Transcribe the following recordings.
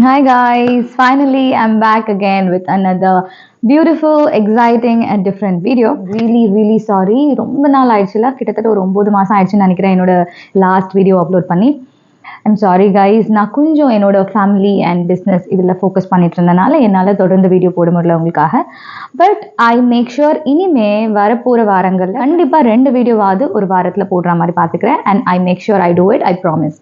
Hi guys, finally I'm back again with another beautiful, exciting and different video. Really sorry. ரொம்ப நாள் ஆயிடுச்சுல, கிட்டத்தட்ட ஒரு 9 மாசம் ஆயிடுச்சுன்னு நினைக்கிறேன் என்னோட லாஸ்ட் வீடியோ அப்லோட் பண்ணி. I'm sorry guys, நான் கொஞ்சம் என்னோட ஃபேமிலி அண்ட் பிஸ்னஸ் இதில் ஃபோக்கஸ் பண்ணிட்டு இருந்தனால என்னால் தொடர்ந்து வீடியோ போட முடியல உங்களுக்காக. பட் ஐ மேக் ஷுர் இனிமே வரப்போகிற வாரங்களில் கண்டிப்பாக 2 வீடியோவாவது ஒரு வாரத்தில் போடுற மாதிரி பார்த்துக்கிறேன். And I make sure I do it, I promise.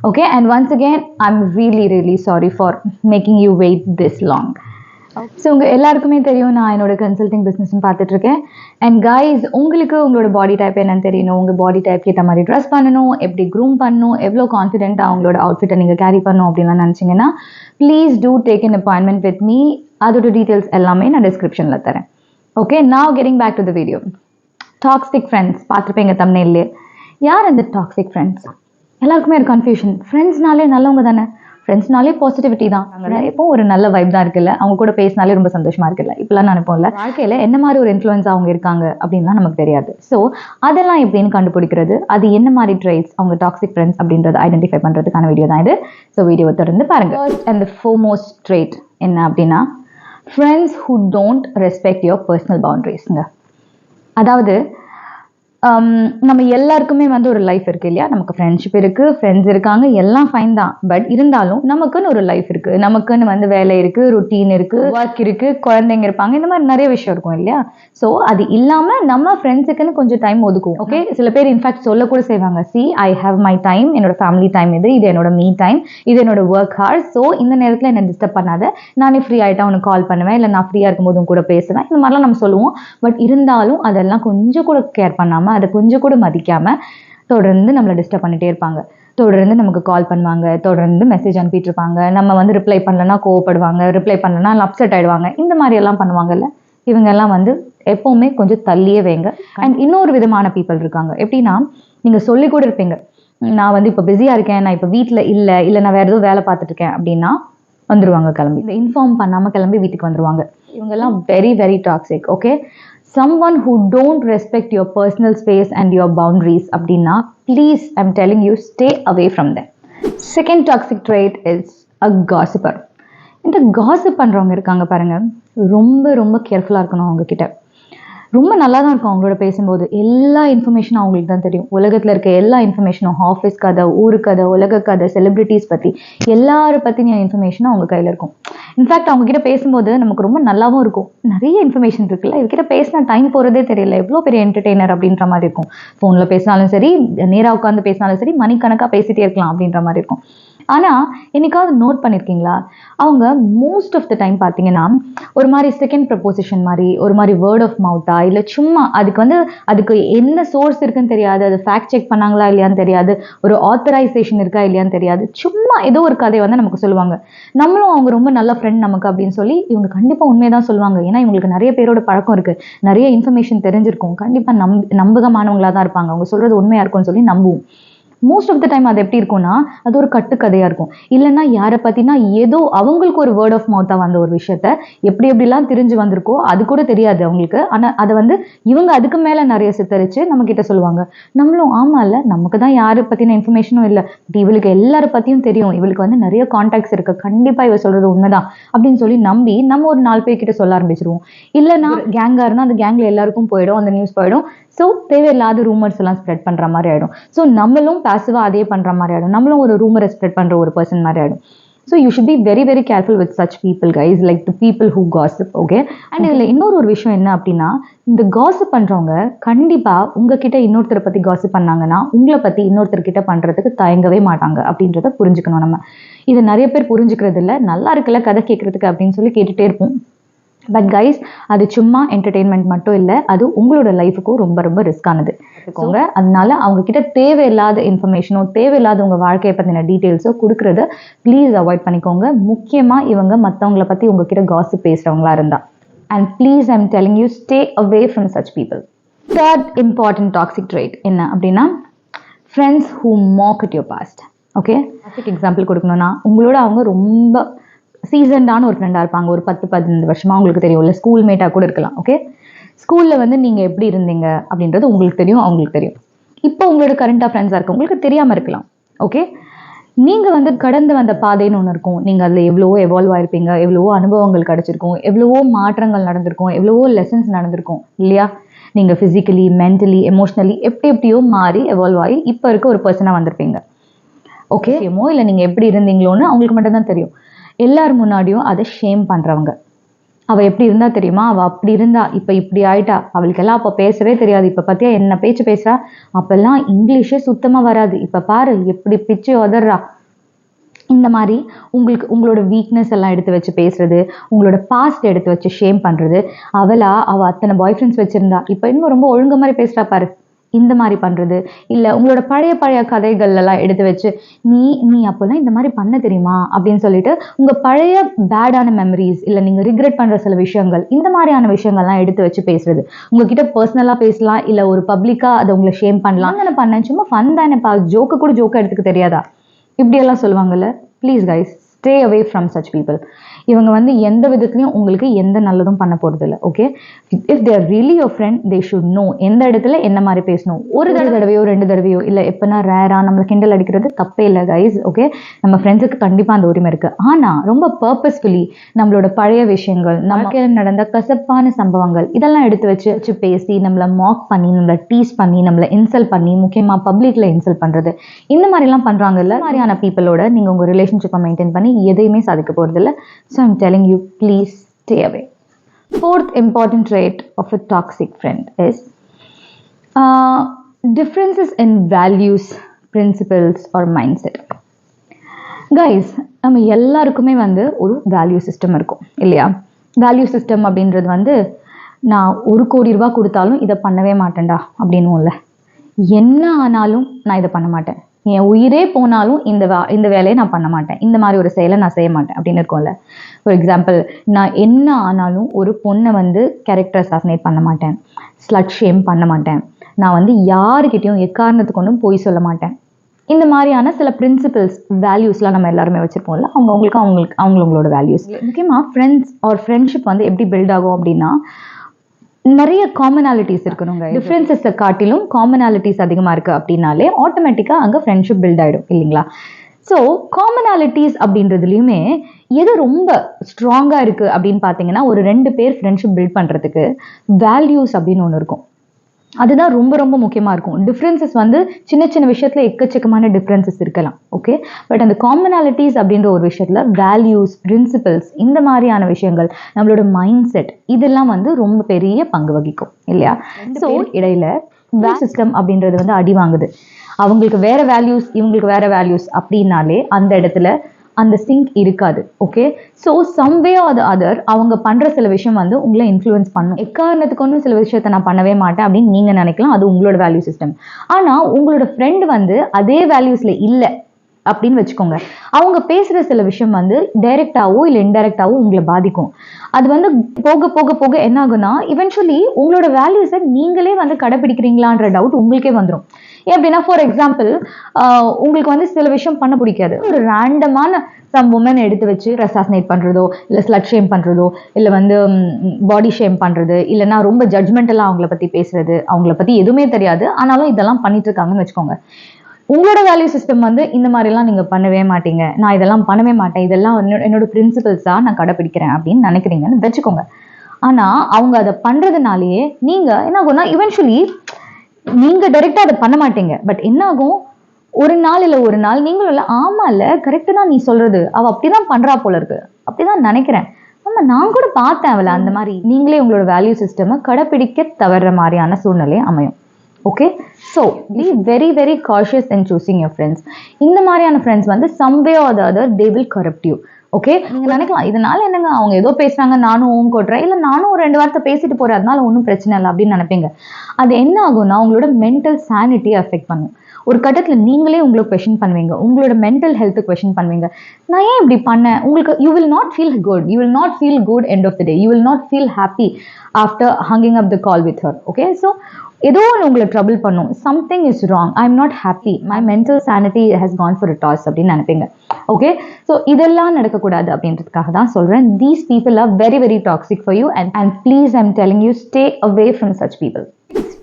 Okay, and once again I'm really sorry for making you wait this long. So உங்கள் எல்லாருக்குமே தெரியும் நான் என்னோட கன்சல்டிங் பிஸ்னஸ்ன்னு பார்த்துட்ருக்கேன். அண்ட் கைஸ், உங்களுக்கு உங்களோட பாடி டைப் என்னன்னு தெரியணும், உங்கள் பாடி டைப்க்கு ஏற்ற மாதிரி ட்ரெஸ் பண்ணணும், எப்படி க்ரூம் பண்ணணும், எவ்வளோ கான்ஃபிடென்ட்டாக அவங்களோட அவுட்ஃபிட்டை நீங்கள் கேரி பண்ணணும் அப்படின்லாம் நினச்சிங்கன்னா please do take an appointment with me. அதோட டீட்டெயில்ஸ் எல்லாமே நான் டிஸ்கிரிப்ஷனில் தரேன். Okay, now getting back to the video. Toxic friends பார்த்துருப்பீங்க தம்ப்நெயில்லே. யார் அந்த டாக்ஸிக் ஃப்ரெண்ட்ஸ்? எல்லாருக்குமே ஒரு கன்ஃபியூஷன். ஃப்ரெண்ட்ஸ்னாலே நல்லவங்க தானே, ஃப்ரெண்ட்ஸ்னாலே பாசிட்டிவிட்டி தான், இப்போ ஒரு நல்ல வைப் தான் இருக்குல்ல, அவங்க கூட பேசினாலே ரொம்ப சந்தோஷமா இருக்குல்ல, இப்பெல்லாம் நினைப்போம்ல. வாழ்க்கையில் என்ன மாதிரி ஒரு இன்ஃப்ளூயன்ஸ் அவங்க இருக்காங்க அப்படின்லாம் நமக்கு தெரியாது. ஸோ அதெல்லாம் எப்படின்னு கண்டுபிடிக்கிறது, அது என்ன மாதிரி ட்ரைட்ஸ் அவங்க டாக்ஸிக் ஃப்ரெண்ட்ஸ் அப்படின்றத ஐடென்டிஃபை பண்ணுறதுக்கான வீடியோ தான் இது. ஸோ வீடியோவை தொடர்ந்து பாருங்க. First and the foremost trait என்ன அப்படின்னா, friends who don't respect your personal பவுண்டரிஸ்ங்க. அதாவது நம்ம எல்லாருக்குமே ஒரு லைஃப் இருக்குது இல்லையா, நமக்கு ஃப்ரெண்ட்ஷிப் இருக்குது, ஃப்ரெண்ட்ஸ் இருக்காங்க, எல்லாம் ஃபைன் தான். பட் இருந்தாலும் நமக்குன்னு ஒரு லைஃப் இருக்குது, நமக்குன்னு வேலை இருக்குது, ருட்டீன் இருக்குது, ஒர்க் இருக்குது, குழந்தைங்க இருப்பாங்க, இந்த மாதிரி நிறைய விஷயம் இருக்கும் இல்லையா. ஸோ அது இல்லாமல் நம்ம ஃப்ரெண்ட்ஸுக்குன்னு கொஞ்சம் டைம் ஒதுக்குவோம். ஓகே, சில பேர் இன்ஃபேக்ட் சொல்லக்கூட செய்வாங்க, C I have my time, என்னோட ஃபேமிலி டைம் இது என்னோட மீ டைம், இது என்னோட ஒர்க் ஹார்ஸ். ஸோ இந்த நேரத்தில் என்னை டிஸ்டர்ப் பண்ணாத, நானே ஃப்ரீ ஆகிட்டா உனக்கு கால் பண்ணுவேன், இல்லை நான் ஃப்ரீயாக இருக்கும்போது கூட பேசுவேன், இந்த மாதிரிலாம் நம்ம சொல்லுவோம். பட் இருந்தாலும் அதெல்லாம் கொஞ்சம் கூட கேர் பண்ணாமல், அதை கொஞ்சம் கூட மதிக்காமல் தொடர்ந்து நம்மளை டிஸ்டர்ப் பண்ணிகிட்டே இருப்பாங்க. தொடர்ந்து நமக்கு கால் பண்ணுவாங்க, தொடர்ந்து மெசேஜ் அனுப்பிட்டு இருப்பாங்க, நம்ம ரிப்ளை பண்ணலன்னா கோவப்படுவாங்க, ரிப்ளை பண்ணலன்னா அப்செட் ஆகிடுவாங்க, இந்த மாதிரி எல்லாம் பண்ணுவாங்கல்ல. இவங்கெல்லாம் எப்போவுமே கொஞ்சம் தள்ளியே வைங்க. அண்ட் இன்னொரு விதமான பீப்புள் இருக்காங்க. எப்படின்னா, நீங்கள் சொல்லி கூட இருப்பீங்க, நான் இப்போ பிஸியாக இருக்கேன், நான் இப்போ வீட்டில் இல்லை நான் வேறு ஏதோ வேலை பார்த்துட்டு இருக்கேன் அப்படின்னா வந்துடுவாங்க கிளம்பி. இந்த இன்ஃபார்ம் பண்ணாமல் கிளம்பி வீட்டுக்கு வந்துடுவாங்க. இவங்கெல்லாம் very toxic. Okay, someone who don't respect your personal space and your boundaries அப்படின்னா please I'm telling you stay away from them. Second toxic trait is a gossiper. இந்த gossip பண்றவங்க இருக்காங்க பாருங்க, ரொம்ப கேர்ஃபுல்லாக இருக்கணும். அவங்க கிட்ட ரொம்ப நல்லா தான் இருக்கும் அவங்களோட பேசும்போது, எல்லா இன்ஃபர்மேஷனும் அவங்களுக்கு தான் தெரியும். உலகத்தில் இருக்க எல்லா இன்ஃபர்மேஷனும், ஆஃபீஸ் கதை, ஊரு கதை, உலக கதை, செலிபிரிட்டிஸ் பற்றி எல்லாரை பற்றின இன்ஃபர்மேஷனும் அவங்க கையில் இருக்கும். இன்ஃபேக்ட் அவங்க கிட்ட பேசும்போது நமக்கு ரொம்ப நல்லாவும் இருக்கும். நிறைய இன்ஃபர்மேஷன் இருக்குல்ல, இவகிட்ட பேசினா டைம் போகிறதே தெரியல, எவ்வளோ பெரிய என்டர்டெய்னர் அப்படின்ற மாதிரி இருக்கும். ஃபோனில் பேசினாலும் சரி, நேராக உட்காந்து பேசினாலும் சரி, மணிக்கணக்காக பேசிகிட்டே இருக்கலாம் அப்படின்ற மாதிரி இருக்கும். ஆனால் என்னைக்காவது நோட் பண்ணியிருக்கீங்களா, அவங்க மோஸ்ட் ஆஃப் த டைம் பார்த்தீங்கன்னா ஒரு மாதிரி செகண்ட் ப்ரப்போசிஷன் மாதிரி, ஒரு மாதிரி வேர்ட் ஆஃப் மவுத்தா, இல்லை சும்மா அதுக்கு என்ன சோர்ஸ் இருக்குன்னு தெரியாது, அது ஃபேக்ட் செக் பண்ணாங்களா இல்லையான்னு தெரியாது, ஒரு ஆத்தரைசேஷன் இருக்கா இல்லையான்னு தெரியாது, சும்மா ஏதோ ஒரு கதையை நமக்கு சொல்லுவாங்க. நம்மளும் அவங்க ரொம்ப நல்ல ஃப்ரெண்ட் நமக்கு அப்படின்னு சொல்லி இவங்க கண்டிப்பாக உண்மையை தான் சொல்லுவாங்க. ஏன்னா இவங்களுக்கு நிறைய பேரோட பழக்கம் இருக்குது, நிறைய இன்ஃபர்மேஷன் தெரிஞ்சிருக்கும், கண்டிப்பாக நம்பகமானவங்களாக தான் இருப்பாங்க, அவங்க சொல்கிறது உண்மையாக இருக்கும்னு சொல்லி நம்புவோம். மோஸ்ட் ஆஃப் த டைம் அது எப்படி இருக்கும்னா, அது ஒரு கட்டுக்கதையாக இருக்கும். இல்லைன்னா யாரை பற்றினா ஏதோ அவங்களுக்கு ஒரு வேர்ட் ஆஃப் மவுத்தாக வந்த ஒரு விஷயத்த எப்படிலாம் தெரிஞ்சு வந்திருக்கோ அது கூட தெரியாது அவங்களுக்கு. ஆனால் அதை இவங்க அதுக்கு மேலே நிறைய சித்தரித்து நம்மக்கிட்ட சொல்லுவாங்க. நம்மளும் ஆமாம் இல்லை, நமக்கு தான் யாரை பற்றின இன்ஃபர்மேஷனும் இல்லை, இவளுக்கு எல்லாரை பற்றியும் தெரியும், இவளுக்கு நிறைய கான்டாக்ட்ஸ் இருக்குது, கண்டிப்பாக இவ சொல்கிறது உண்மைதான் அப்படின்னு சொல்லி நம்பி நம்ம ஒரு 4 பேர்கிட்ட சொல்ல ஆரம்பிச்சிருவோம். இல்லைன்னா கேங்காக இருந்தால் அந்த கேங்கில் எல்லாருக்கும் போயிடும், அந்த நியூஸ் போயிடும். ஸோ தேவையில்லாத ரூமர்ஸ் எல்லாம் ஸ்ப்ரெட் பண்ணுற மாதிரி ஆகிடும். ஸோ நம்மளும் பாசிவாக அதே பண்ணுற மாதிரி ஆகிடும், நம்மளும் ஒரு ரூமரை ஸ்ப்ரெட் பண்ணுற ஒரு பர்சன் மாதிரி ஆகிடும். So you should be very careful with such people guys, like the people who gossip. Okay, and இதில் இன்னொரு விஷயம் என்ன அப்படின்னா, இந்த காசிப் பண்ணுறவங்க கண்டிப்பாக உங்ககிட்ட இன்னொருத்தரை பற்றி காசிப் பண்ணாங்கன்னா உங்களை பற்றி இன்னொருத்தர்கிட்ட பண்ணுறதுக்கு தயங்கவே மாட்டாங்க அப்படின்றத புரிஞ்சுக்கணும். நம்ம இதை நிறைய பேர் புரிஞ்சுக்கிறது இல்லை, நல்லா இருக்குல்ல கதை கேட்குறதுக்கு அப்படின்னு சொல்லி கேட்டுகிட்டே இருப்போம். பட் கைஸ், அது சும்மா என்டர்டெயின்மெண்ட் மட்டும் இல்லை, அது உங்களோட லைஃபுக்கும் ரொம்ப ரிஸ்கானது. அதனால அவங்க கிட்ட தேவையில்லாத இன்ஃபர்மேஷனோ, தேவையில்லாத உங்கள் வாழ்க்கையை பற்றின டீட்டெயில்ஸோ கொடுக்குறத ப்ளீஸ் அவாய்ட் பண்ணிக்கோங்க. முக்கியமாக இவங்க மற்றவங்களை பற்றி உங்ககிட்ட காசிப் பேசுகிறவங்களா இருந்தால். And please I'm telling you stay away from such people. Third important toxic trait என்ன அப்படின்னா, friends who mock at your past. Okay, example கொடுக்கணும்னா, உங்களோட அவங்க ரொம்ப சீசன்டான ஒரு ஃப்ரெண்டாக இருப்பாங்க, ஒரு 10-15 வருஷமாக உங்களுக்கு தெரியும், இல்லை ஸ்கூல் மேட்டாக கூட இருக்கலாம். ஓகே, ஸ்கூலில் நீங்கள் எப்படி இருந்தீங்க அப்படின்றது உங்களுக்கு தெரியும், அவங்களுக்கு தெரியும். இப்போ உங்களோட கரண்ட்டாக ஃப்ரெண்ட்ஸாக இருக்க உங்களுக்கு தெரியாமல் இருக்கலாம். ஓகே, நீங்கள் வந்து கடந்து வந்த பாதைன்னு ஒன்று இருக்கும். நீங்கள் அதில் எவ்வளவோ எவால்வ் ஆயிருப்பீங்க, எவ்வளவோ அனுபவங்கள் கிடச்சிருக்கும், எவ்வளவோ மாற்றங்கள் நடந்திருக்கும், எவ்வளவோ லெசன்ஸ் நடந்திருக்கும் இல்லையா? நீங்கள் ஃபிசிக்கலி, மென்டலி, எமோஷ்னலி எப்படியோ மாறி எவால்வ் ஆகி இப்போ இருக்க ஒரு பர்சனாக வந்திருப்பீங்க. ஓகே, இல்லை நீங்கள் எப்படி இருந்தீங்களோன்னு அவங்களுக்கு மட்டும்தான் தெரியும். எல்லார் முன்னாடியும் அதை ஷேம் பண்ணுறவங்க. அவள் எப்படி இருந்தா தெரியுமா, அவள் அப்படி இருந்தா, இப்போ இப்படி ஆயிட்டா, அவளுக்கெல்லாம் அப்போ பேசவே தெரியாது, இப்போ பார்த்தியா என்ன பேச்சு பேசுகிறா, அப்போல்லாம் இங்கிலீஷே சுத்தமாக வராது, இப்போ பாரு எப்படி பிச்சு உதறா. இந்த மாதிரி உங்களோட வீக்னஸ் எல்லாம் எடுத்து வச்சு பேசுறது, உங்களோட பாஸ்ட் எடுத்து வச்சு ஷேம் பண்ணுறது. அவள் அத்தனை பாய் ஃப்ரெண்ட்ஸ் வச்சுருந்தா, இப்போ இன்னும் ரொம்ப ஒழுங்கு மாதிரி பேசுகிறா பாரு, இந்த மாதிரி பண்ணுறது. இல்லை உங்களோட பழைய கதைகள்லாம் எடுத்து வச்சு நீ அப்போல்லாம் இந்த மாதிரி பண்ண தெரியுமா அப்படின்னு சொல்லிட்டு உங்கள் பழைய பேடான மெமரிஸ், இல்லை நீங்கள் ரிக்ரெட் பண்ணுற சில விஷயங்கள், இந்த மாதிரியான விஷயங்கள்லாம் எடுத்து வச்சு பேசுறது. உங்ககிட்ட பர்சனலாக பேசலாம், இல்லை ஒரு பப்ளிக்காக அதை உங்களை ஷேம் பண்ணலாம். நான் பண்ணேன் சும்மா ஃபன் தானேப்பா, ஜோக்கை கூட ஜோக்கை எடுத்துக்க தெரியாதா, இப்படியெல்லாம் சொல்லுவாங்கல்ல. Please guys, stay away from such people. இவங்க வந்து எந்த விதத்துலையும் உங்களுக்கு எந்த நல்லதும் பண்ண போகிறது இல்லை. Okay, if they're really your friend, they should know எந்த இடத்துல என்ன மாதிரி பேசணும். ஒரு தடவையோ 2 தடவையோ இல்லை எப்போனா ரேராக நம்மளை கிண்டல் அடிக்கிறது தப்பே இல்லை கைஸ். ஓகே, நம்ம ஃப்ரெண்ட்ஸுக்கு கண்டிப்பாக அந்த உரிமை இருக்குது. ஆனால் ரொம்ப பர்பஸ்ஃபுல்லி நம்மளோட பழைய விஷயங்கள், நமக்கு நடந்த கசப்பான சம்பவங்கள், இதெல்லாம் எடுத்து வச்சு பேசி நம்மளை மாக் பண்ணி, நம்மளை டீஸ் பண்ணி, நம்மளை இன்சல்ட் பண்ணி, முக்கியமாக பப்ளிக்கில் இன்சல்ட் பண்ணுறது, இந்த மாதிரிலாம் பண்ணுறாங்கல்ல, மாதிரியான பீப்புளோட நீங்கள் உங்கள் ரிலேஷன்ஷிப்பை மெயின்டைன் பண்ணி எதையுமே சாதிக்க போகிறதில்ல. So I'm telling you, please stay away. Fourth important trait of a toxic friend is differences in values, principles or mindset. Guys, நம்ம எல்லாருக்குமே வந்து ஒரு வேல்யூ சிஸ்டம் இருக்கும் இல்லையா? வேல்யூ சிஸ்டம் அப்படின்றது வந்து நான் 1 கோடி ரூபாய் கொடுத்தாலும் இதை பண்ணவே மாட்டேன்டா அப்படின்னும்ல, என்ன ஆனாலும் நான் இதை பண்ண மாட்டேன், என் உயிரே போனாலும் இந்த வேலையை நான் பண்ண மாட்டேன், இந்த மாதிரி ஒரு செயலை நான் செய்ய மாட்டேன் அப்படின்னு இருக்கும்ல. ஃபார் எக்ஸாம்பிள், நான் என்ன ஆனாலும் ஒரு பொண்ணை வந்து கேரக்டர் அசாசினேட் பண்ண மாட்டேன், ஸ்லட் ஷேம் பண்ண மாட்டேன், நான் வந்து யாருக்கிட்டையும் எக்காரணத்துக்கு ஒன்றும் பொய் சொல்ல மாட்டேன். இந்த மாதிரியான சில பிரின்சிபல்ஸ், வேல்யூஸ்லாம் நம்ம எல்லாருமே வச்சுருப்போம்ல. அவங்களோட வேல்யூஸ். முக்கியமாக ஃப்ரெண்ட்ஸ் ஆர் ஃப்ரெண்ட்ஷிப் வந்து எப்படி பில்ட் ஆகும் அப்படின்னா, நிறைய காமனாலிட்டிஸ் இருக்கணுங்க. டிஃப்ரென்சஸை காட்டிலும் காமனாலிட்டிஸ் அதிகமாக இருக்குது அப்படின்னாலே ஆட்டோமேட்டிக்காக அங்கே ஃப்ரெண்ட்ஷிப் பில்ட் ஆகிடும் இல்லைங்களா? ஸோ காமனாலிட்டிஸ் அப்படின்றதுலையுமே எது ரொம்ப ஸ்ட்ராங்காக இருக்குது அப்படின்னு பார்த்தீங்கன்னா, ஒரு 2 பேர் ஃப்ரெண்ட்ஷிப் பில்ட் பண்ணுறதுக்கு வேல்யூஸ் அப்படின்னு ஒன்று இருக்கும். அதுதான் ரொம்ப ரொம்ப முக்கியமாக இருக்கும். டிஃப்ரென்சஸ் வந்து சின்ன சின்ன விஷயத்தில் எக்கச்சக்கமான டிஃப்ரென்சஸ் இருக்கலாம். ஓகே, பட் அந்த காமனாலிட்டிஸ் அப்படின்ற ஒரு விஷயத்தில் வேல்யூஸ், பிரின்சிபல்ஸ், இந்த மாதிரியான விஷயங்கள், நம்மளோட மைண்ட் செட், இதெல்லாம் வந்து ரொம்ப பெரிய பங்கு வகிக்கும் இல்லையா? ஸோ இடையில சிஸ்டம் அப்படின்றது வந்து அடி வாங்குது. அவங்களுக்கு வேற வேல்யூஸ், இவங்களுக்கு வேற வேல்யூஸ் அப்படின்னாலே அந்த இடத்துல அந்த சிங்க் இருக்காது. Okay, so someway or other அவங்க பண்ணுற சில விஷயம் வந்து உங்களை இன்ஃப்ளூயன்ஸ் பண்ணும். எக்காரணத்துக்கு ஒன்றும் சில விஷயத்தை நான் பண்ணவே மாட்டேன் அப்படின்னு நீங்கள் நினைக்கலாம், அது உங்களோட வேல்யூ சிஸ்டம். ஆனால் உங்களோட ஃப்ரெண்ட் வந்து அதே வேல்யூஸில் இல்லை அப்படின்னு வச்சுக்கோங்க. அவங்க பேசுகிற சில விஷயம் வந்து டைரெக்டாவோ இல்லை இன்டைரக்டாவோ உங்களை பாதிக்கும். அது வந்து போக போக போக என்ன ஆகுனா, இவென்ச்சுவலி உங்களோட வேல்யூஸை நீங்களே வந்து கடைப்பிடிக்கிறீங்களான்ற டவுட் உங்களுக்கே வந்துடும். எப்படின்னா, ஃபார் எக்ஸாம்பிள், உங்களுக்கு வந்து சில விஷயம் பண்ண பிடிக்காது. ஒரு ரேண்டமான சம் உமன் எடுத்து வச்சு அசாசினேட் பண்ணுறதோ, இல்லை ஸ்லட் ஷேம் பண்ணுறதோ, இல்லை வந்து பாடி ஷேம் பண்ணுறது, இல்லைன்னா ரொம்ப ஜட்ஜ்மெண்டெல்லாம் அவங்கள பற்றி பேசுறது, அவங்கள பற்றி எதுவுமே தெரியாது ஆனாலும் இதெல்லாம் பண்ணிட்டு இருக்காங்கன்னு வச்சுக்கோங்க. உங்களோட வேல்யூ சிஸ்டம் வந்து இந்த மாதிரிலாம் நீங்கள் பண்ணவே மாட்டீங்க, நான் இதெல்லாம் பண்ணவே மாட்டேன், இதெல்லாம் என்னோட பிரின்சிபல்ஸாக நான் கடைப்பிடிக்கிறேன் அப்படின்னு நினைக்கிறீங்கன்னு வச்சுக்கோங்க. ஆனால் அவங்க அதை பண்ணுறதுனாலேயே நீங்கள் என்ன ஆகும்னா, இவென்ச்சுவலி நீங்கள் டைரெக்டாக அதை பண்ண மாட்டீங்க. பட் என்ன ஆகும், ஒரு நாள் இல்லை ஒரு நாள் நீங்களும் இல்லை, ஆமாம் இல்லை கரெக்டு தான் நீ சொல்கிறது, அவள் அப்படி தான் பண்ணுறா போல இருக்கு, அப்படி தான் நினைக்கிறேன், ஆமாம் நான் கூட பார்த்தேன் அவளை, அந்த மாதிரி நீங்களே உங்களோட வேல்யூ சிஸ்டமை கடைப்பிடிக்க தவறுற மாதிரியான சூழ்நிலை அமையும். Okay, so B very very cautious in choosing your friends. இந்த மாதிரியான ஃப்ரெண்ட்ஸ் வந்து someway R the other they will corrupt you. Okay, நீங்கள் நினைக்கலாம் இதனால என்னங்க, அவங்க ஏதோ பேசுகிறாங்க நானும் ஓன் கொட்டுறேன், இல்லை நானும் ஒரு 2 வார்த்தை பேசிட்டு போகிறேன் அதனால ஒன்றும் பிரச்சனை இல்லை அப்படின்னு நினைப்பீங்க. அது என்ன ஆகும்னா, உங்களோட மென்டல் சானிட்டியை அஃபெக்ட் பண்ணும். ஒரு கட்டத்தில் நீங்களே உங்களை கொஷின் பண்ணுவீங்க, உங்களோட மென்டல் ஹெல்த்தை கொஷின் பண்ணுவீங்க. நான் ஏன் இப்படி பண்ணேன், உங்களுக்கு you will not feel good, you will not feel good end of the day, you will not feel happy after hanging up the call with her. Okay, so ஏதோ ஒன்று உங்களை ட்ரபிள் பண்ணும், something is wrong, I am not happy, my mental sanity has gone for a toss அப்படின்னு நினைப்பீங்க. Okay, so இதெல்லாம் நடக்கக்கூடாது அப்படின்றதுக்காக தான் சொல்கிறேன், these people are very very toxic for you and please I am telling you stay away from such people.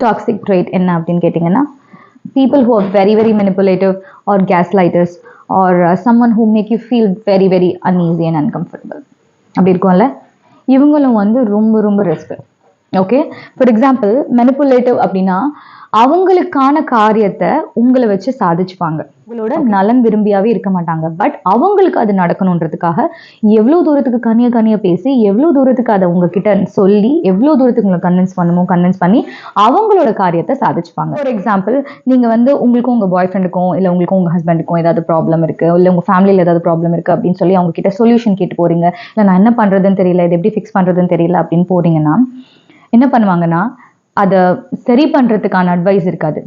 Toxic trait என்ன அப்படின்னு கேட்டிங்கன்னா, people who are very very manipulative or gaslighters or someone who make you feel very very uneasy and uncomfortable. அப்படி இருக்கும்ல, இவங்களும் வந்து ரொம்ப ரொம்ப risk. Okay, for example மெனிப்புலேட்டிவ் அப்படின்னா அவங்களுக்கான காரியத்தை உங்களை வச்சு சாதிச்சுப்பாங்க. உங்களோட நலன் விரும்பியாவே இருக்க மாட்டாங்க. பட் அவங்களுக்கு அது நடக்கணுன்றதுக்காக எவ்வளோ தூரத்துக்கு கனிய பேசி, எவ்வளோ தூரத்துக்கு அதை உங்ககிட்ட சொல்லி, எவ்வளோ தூரத்துக்கு உங்களை கன்வின்ஸ் பண்ணி அவங்களோட காரியத்தை சாதிச்சுப்பாங்க. ஃபார் எக்ஸாம்பிள், நீங்க வந்து உங்களுக்கும் உங்க பாய் ஃப்ரெண்டுக்கும் இல்லை உங்களுக்கும் உங்க ஹஸ்பண்டுக்கும் ஏதாவது ப்ராப்ளம் இருக்கு, இல்லை உங்க ஃபேமிலியில் ஏதாவது ப்ராப்ளம் இருக்கு அப்படின்னு சொல்லி அவங்க கிட்ட சொல்யூஷன் கேட்டு போறீங்க. இல்லை நான் என்ன பண்றதுன்னு தெரியல, இது எப்படி ஃபிக்ஸ் பண்றதுன்னு தெரியல அப்படின்னு போறீங்கன்னா என்ன பண்ணுவாங்கன்னா அதை சரி பண்ணுறதுக்கான அட்வைஸ் இருக்காது.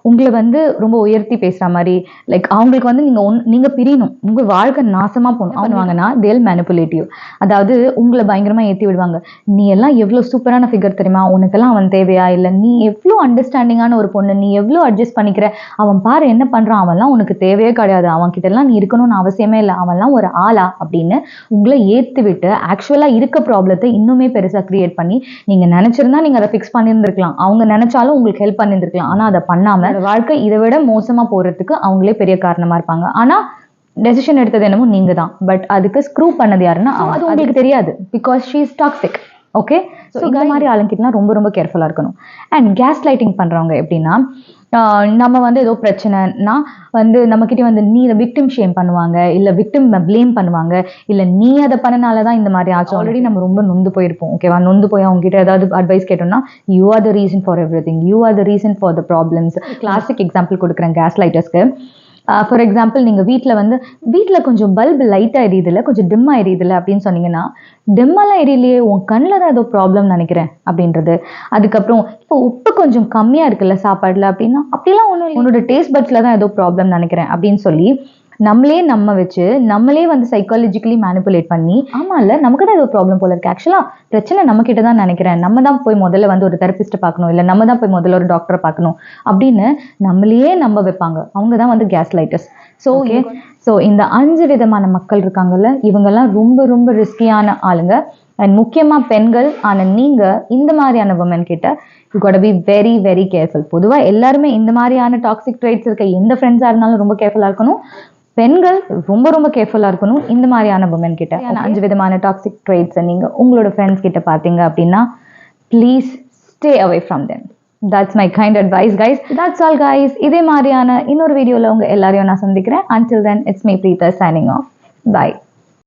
உங்களை வந்து ரொம்ப உயர்த்தி பேசுகிற மாதிரி, லைக் அவங்களுக்கு வந்து நீங்கள் பிரியணும், உங்கள் வாழ்க்கை நாசமாக போகணும் பண்ணுவாங்கன்னா தேல் மேனிப்புலேட்டிவ். அதாவது உங்களை பயங்கரமாக ஏற்றி விடுவாங்க. நீ எல்லாம் எவ்வளோ சூப்பரான ஃபிகர் தெரியுமா, உனக்கெல்லாம் அவன் தேவையா, இல்லை நீ எவ்வளோ அண்டர்ஸ்டாண்டிங்கான ஒரு பொண்ணு, நீ எவ்வளோ அட்ஜஸ்ட் பண்ணிக்கிற, அவன் பாரு என்ன பண்ணுறான், அவன்லாம் உனக்கு தேவையே கிடையாது, அவன்கிட்டலாம் நீ இருக்கணும்னு அவசியமே இல்லை, அவன்லாம் ஒரு ஆளா அப்படின்னு உங்களை ஏற்றி விட்டு ஆக்சுவலாக இருக்க ப்ராப்ளத்தை இன்னுமே பெருசாக க்ரியேட் பண்ணி, நீங்கள் நினச்சிருந்தா நீங்கள் அதை ஃபிக்ஸ் பண்ணியிருந்துருக்கலாம், அவங்க நினச்சாலும் உங்களுக்கு ஹெல்ப் பண்ணியிருந்துருக்கலாம். ஆனால் அதை பண்ணாமல் வாழ்க்கை இதை விட மோசமா போறதுக்கு அவங்களே பெரிய காரணமா இருப்பாங்க. ஆனா டெசிஷன் எடுத்தது என்னமோ நீங்க தான். பட் அதுக்கு ஸ்க்ரூ பண்ணது யாருன்னா அது உங்களுக்கு தெரியாது. Because she is toxic. Okay, so இந்த மாதிரி ஆளுங்கிட்டலாம் ரொம்ப ரொம்ப கேர்ஃபுல்லாக இருக்கணும். அண்ட் கேஸ் லைட்டிங் பண்ணுறவங்க எப்படின்னா, நம்ம வந்து ஏதோ பிரச்சனைனா வந்து நம்மக்கிட்டே வந்து நீ இதை விக்டிம் ஷேம் பண்ணுவாங்க, இல்லை விக்டிம் ப்ளேம் பண்ணுவாங்க, இல்லை நீ அதை பண்ணனால தான் இந்த மாதிரி ஆச்சு. ஆல்ரெடி நம்ம ரொம்ப நொந்து போயிருப்போம். ஓகேவா, நொந்து போய் அவங்ககிட்ட ஏதாவது அட்வைஸ் கேட்டோம்னா you are the reason for every thing, you are the reason for the problems. Classic example கொடுக்குறேன் கேஸ் லைட்டர்ஸ்க்கு. ஃபார் எக்ஸாம்பிள், நீங்கள் வீட்டில் கொஞ்சம் பல்பு லைட்டாக எரியுதில்ல, கொஞ்சம் டிம்மாக எரியுதில்ல அப்படின்னு சொன்னீங்கன்னா, டிம்மெல்லாம் எரியலையே, உன் கண்ணில் தான் ஏதோ ப்ராப்ளம் நினைக்கிறேன் அப்படின்றது. அதுக்கப்புறம் இப்போ உப்பு கொஞ்சம் கம்மியாக இருக்குல்ல சாப்பாடில் அப்படின்னா, அப்படிலாம் ஒன்றும் இல்லை, உன்னோட டேஸ்ட் பட்ஸில் தான் ஏதோ ப்ராப்ளம் நினைக்கிறேன் அப்படின்னு சொல்லி நம்மளே வந்து சைக்காலஜிக்கலி மேனிப்புலேட் பண்ணி, ஆமா இல்லை நமக்கு தான் ஏதோ ப்ராப்ளம் போல இருக்கு, ஆக்சுவலாக பிரச்சனை நம்ம கிட்ட தான் நினைக்கிறேன், நம்ம தான் போய் முதல்ல வந்து ஒரு தெரபிஸ்ட்டை பார்க்கணும், இல்லை நம்ம தான் போய் முதல்ல ஒரு டாக்டரை பார்க்கணும் அப்படின்னு நம்மளையே நம்ப வைப்பாங்க. அவங்க தான் வந்து கேஸ் லைட்டர்ஸ். ஸோ இந்த 5 விதமான மக்கள் இருக்காங்கல்ல, இவங்கெல்லாம் ரொம்ப ரொம்ப ரிஸ்கியான ஆளுங்க. அண்ட் முக்கியமாக பெண்கள் ஆன நீங்கள் இந்த மாதிரியான உமன் கிட்ட you got be very very careful. பொதுவாக எல்லாருமே இந்த மாதிரியான டாக்ஸிக் ட்ரைட்ஸ் இருக்க எந்த ஃப்ரெண்ட்ஸாக இருந்தாலும் ரொம்ப கேர்ஃபுல்லாக இருக்கணும். பெண்கள் ரொம்ப ரொம்ப கேர்ஃபுல்லாக இருக்கணும் இந்த மாதிரியான உமன் கிட்ட. 5 விதமான டாக்ஸிக் ட்ரைட்ஸை நீங்கள் உங்களோட ஃப்ரெண்ட்ஸ் கிட்ட பார்த்தீங்க அப்படின்னா please stay away from them. That's my kind advice guys. That's all guys. இதே மாதிரியான இன்னொரு வீடியோவில் உங்கள் எல்லாரையும் நான் சந்திக்கிறேன். Until then, it's me Preetha signing off. Bye.